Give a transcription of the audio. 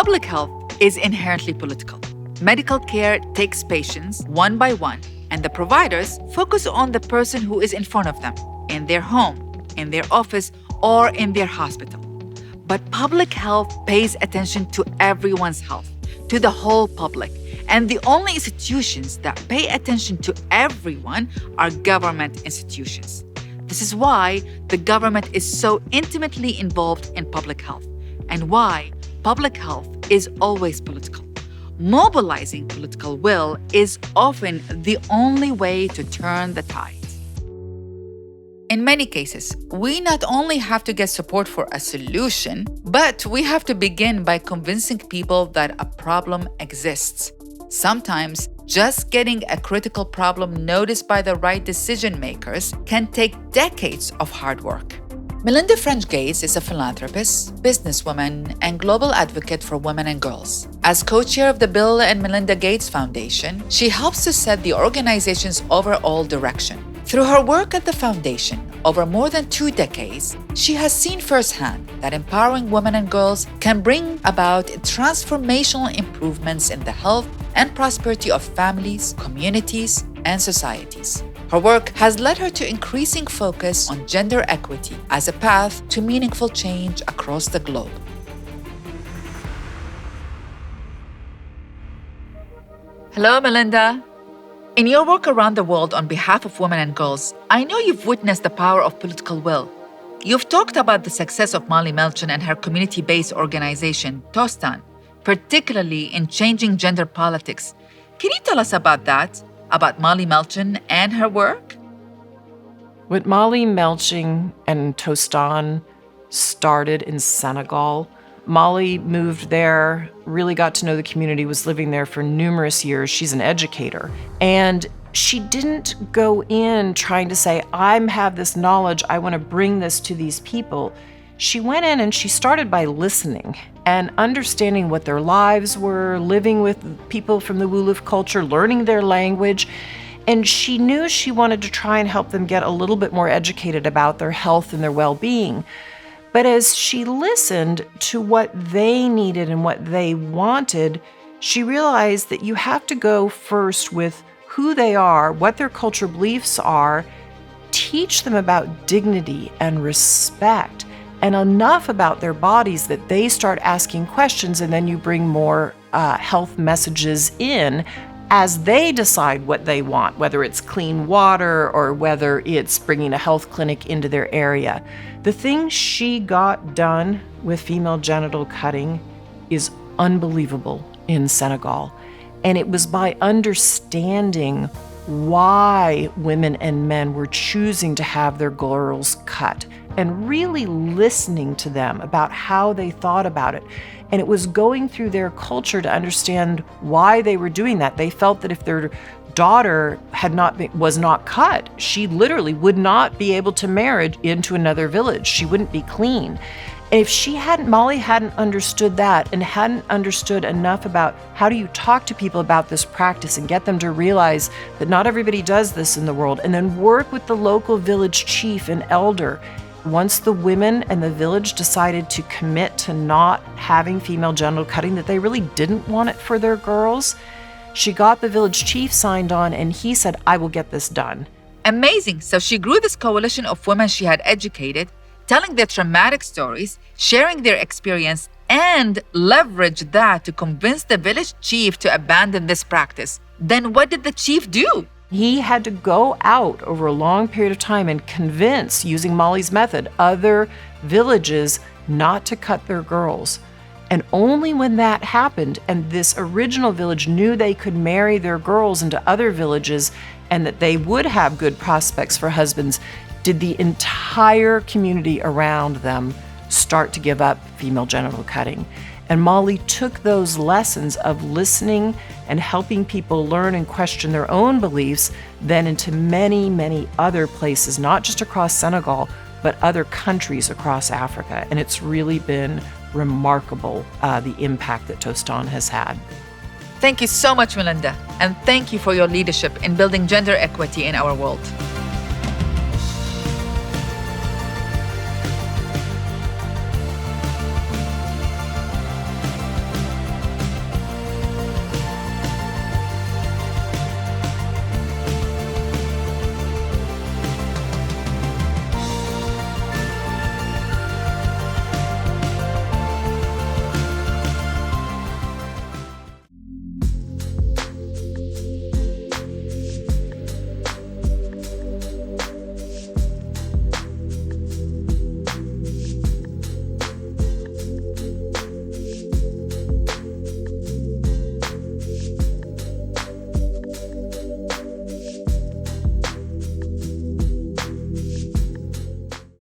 Public health is inherently political. Medical care takes patients one by one, and the providers focus on the person who is in front of them, in their home, in their office, or in their hospital. But public health pays attention to everyone's health, to the whole public. And the only institutions that pay attention to everyone are government institutions. This is why the government is so intimately involved in public health, and why public health is always political. Mobilizing political will is often the only way to turn the tide. In many cases, we not only have to get support for a solution, but we have to begin by convincing people that a problem exists. Sometimes, just getting a critical problem noticed by the right decision makers can take decades of hard work. Melinda French-Gates is a philanthropist, businesswoman, and global advocate for women and girls. As co-chair of the Bill and Melinda Gates Foundation, she helps to set the organization's overall direction. Through her work at the foundation over more than 2 decades, she has seen firsthand that empowering women and girls can bring about transformational improvements in the health and prosperity of families, communities, and societies. Her work has led her to increasing focus on gender equity as a path to meaningful change across the globe. Hello, Melinda. In your work around the world on behalf of women and girls, I know you've witnessed the power of political will. You've talked about the success of Molly Melchin and her community-based organization, Tostan, particularly in changing gender politics. Can you tell us about that? About Molly Melchin and her work? What Molly Melchin and Tostan started in Senegal, Molly moved there, really got to know the community, was living there for numerous years. She's an educator. And she didn't go in trying to say, I have this knowledge, I want to bring this to these people. She went in and she started by listening and understanding what their lives were, living with people from the Wolof culture, learning their language. And she knew she wanted to try and help them get a little bit more educated about their health and their well-being. But as she listened to what they needed and what they wanted, she realized that you have to go first with who they are, what their cultural beliefs are, teach them about dignity and respect, and enough about their bodies that they start asking questions, and then you bring more health messages in as they decide what they want, whether it's clean water or whether it's bringing a health clinic into their area. The thing she got done with female genital cutting is unbelievable in Senegal. And it was by understanding why women and men were choosing to have their girls cut and really listening to them about how they thought about it. And it was going through their culture to understand why they were doing that. They felt that if their daughter was not cut, she literally would not be able to marry into another village. She wouldn't be clean. And if Molly hadn't understood that and hadn't understood enough about how do you talk to people about this practice and get them to realize that not everybody does this in the world, and then work with the local village chief and elder. Once the women and the village decided to commit to not having female genital cutting, that they really didn't want it for their girls, she got the village chief signed on and he said, I will get this done. Amazing. So she grew this coalition of women she had educated, telling their traumatic stories, sharing their experience, and leveraged that to convince the village chief to abandon this practice. Then what did the chief do? He had to go out over a long period of time and convince, using Molly's method, other villages not to cut their girls. And only when that happened and this original village knew they could marry their girls into other villages and that they would have good prospects for husbands, did the entire community around them start to give up female genital cutting. And Molly took those lessons of listening and helping people learn and question their own beliefs then into many, many other places, not just across Senegal, but other countries across Africa. And it's really been remarkable, the impact that Tostan has had. Thank you so much, Melinda. And thank you for your leadership in building gender equity in our world.